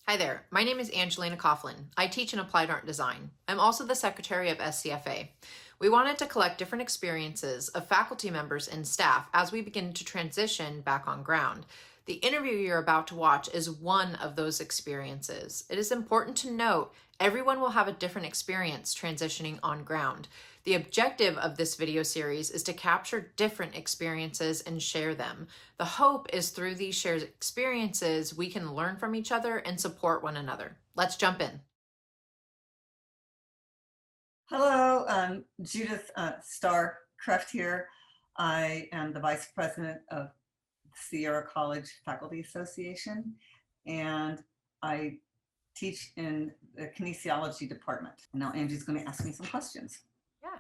Hi there, my name is Angelina Coughlin. I teach in applied art design. I'm also the secretary of SCFA. We wanted to collect different experiences of faculty members and staff as we begin to transition back on ground. The interview you're about to watch is one of those experiences. It is important to note everyone will have a different experience transitioning on ground. The objective of this video series is to capture different experiences and share them. The hope is through these shared experiences, we can learn from each other and support one another. Let's jump in. Hello, Judith Star Kreft here. I am the Vice President of Sierra College Faculty Association, and I teach in the kinesiology department. Now Angie's going to ask me some questions. Yeah.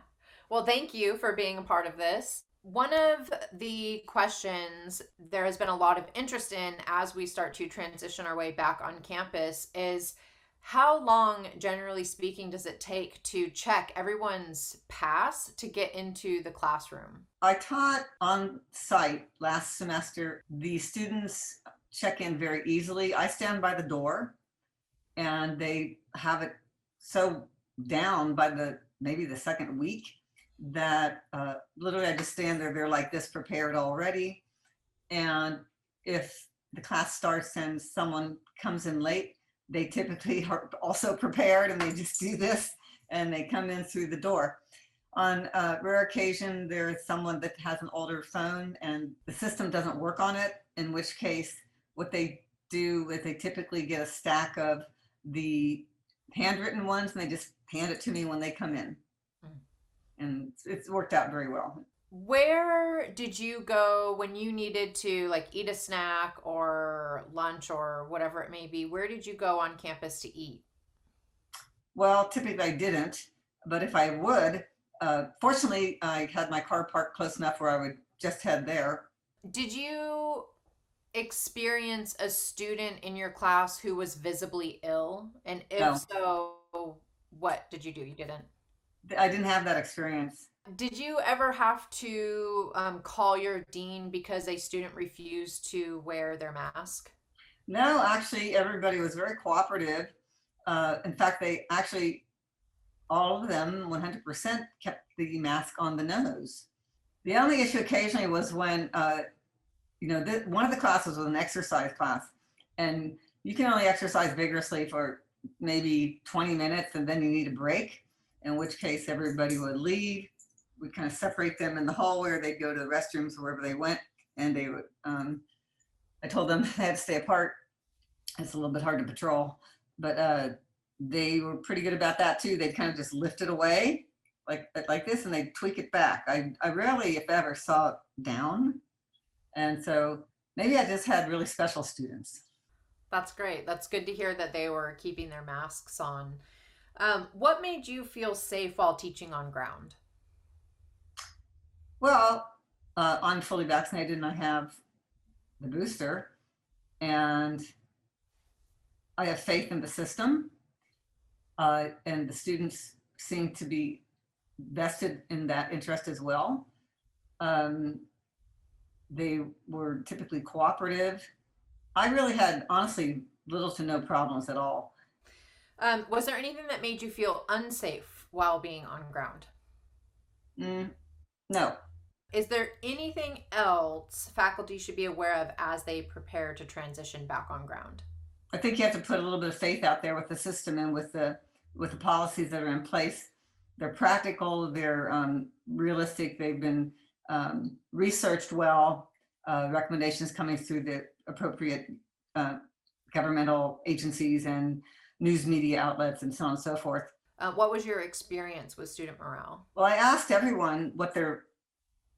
Well, thank you for being a part of this. One of the questions there has been a lot of interest in as we start to transition our way back on campus is how long, generally speaking, does it take to check everyone's pass to get into the classroom? I taught on site last semester. The students check in very easily. I stand by the door and they have it so down by maybe the second week that literally I just stand there, they're like this, prepared already. And if the class starts and someone comes in late, they typically are also prepared and they just do this and they come in through the door. On a rare occasion, there is someone that has an older phone and the system doesn't work on it, in which case what they do is they typically get a stack of the handwritten ones and they just hand it to me when they come in. And it's worked out very well. Where did you go when you needed to like eat a snack or lunch or whatever it may be? Where did you go on campus to eat? Well, typically I didn't, but if I would, fortunately, I had my car parked close enough where I would just head there. Did you experience a student in your class who was visibly ill? And if No, so, what did you do? You didn't. I didn't have that experience. Did you ever have to call your dean because a student refused to wear their mask? No, actually, everybody was very cooperative. In fact, they actually, all of them, 100% kept the mask on the nose. The only issue occasionally was when, one of the classes was an exercise class, and you can only exercise vigorously for maybe 20 minutes and then you need a break, in which case everybody would leave. We'd kind of separate them in the hallway, or they'd go to the restrooms wherever they went, and they would, I told them they had to stay apart. It's a little bit hard to patrol, but they were pretty good about that too. They'd kind of just lift it away like this and they'd tweak it back. I rarely, if ever, saw it down. And so maybe I just had really special students. That's great. That's good to hear that they were keeping their masks on. What made you feel safe while teaching on ground? Well, I'm fully vaccinated and I have the booster, and I have faith in the system, and the students seem to be vested in that interest as well. They were typically cooperative. I really had, honestly, little to no problems at all. Was there anything that made you feel unsafe while being on ground? Mm, no. Is there anything else faculty should be aware of as they prepare to transition back on ground? I think you have to put a little bit of faith out there with the system and with the policies that are in place. They're practical, they're realistic, they've been researched well, recommendations coming through the appropriate governmental agencies and news media outlets and so on and so forth. What was your experience with student morale? Well, I asked everyone what their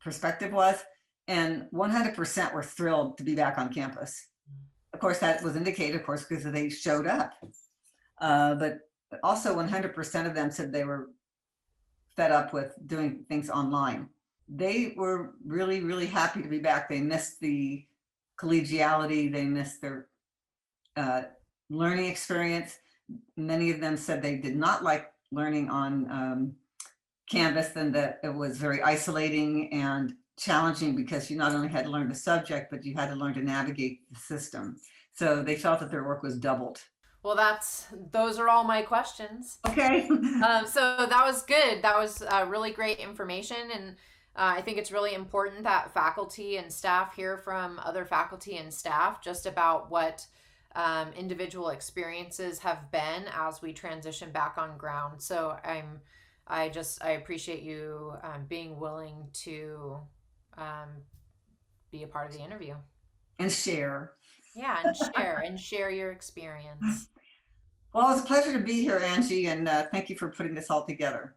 perspective was, and 100% were thrilled to be back on campus. Of course, that was indicated, of course, because they showed up. But also 100% of them said they were fed up with doing things online. They were really, really happy to be back. They missed the collegiality. They missed their learning experience. Many of them said they did not like learning on Canvas, and that it was very isolating and challenging because you not only had to learn the subject, but you had to learn to navigate the system. So they felt that their work was doubled. Well, those are all my questions. Okay. So that was good. That was really great information. And I think it's really important that faculty and staff hear from other faculty and staff just about what individual experiences have been as we transition back on ground. So I appreciate you being willing to um, be a part of the interview. And share. Yeah, and share your experience. Well, it's a pleasure to be here, Angie, and thank you for putting this all together.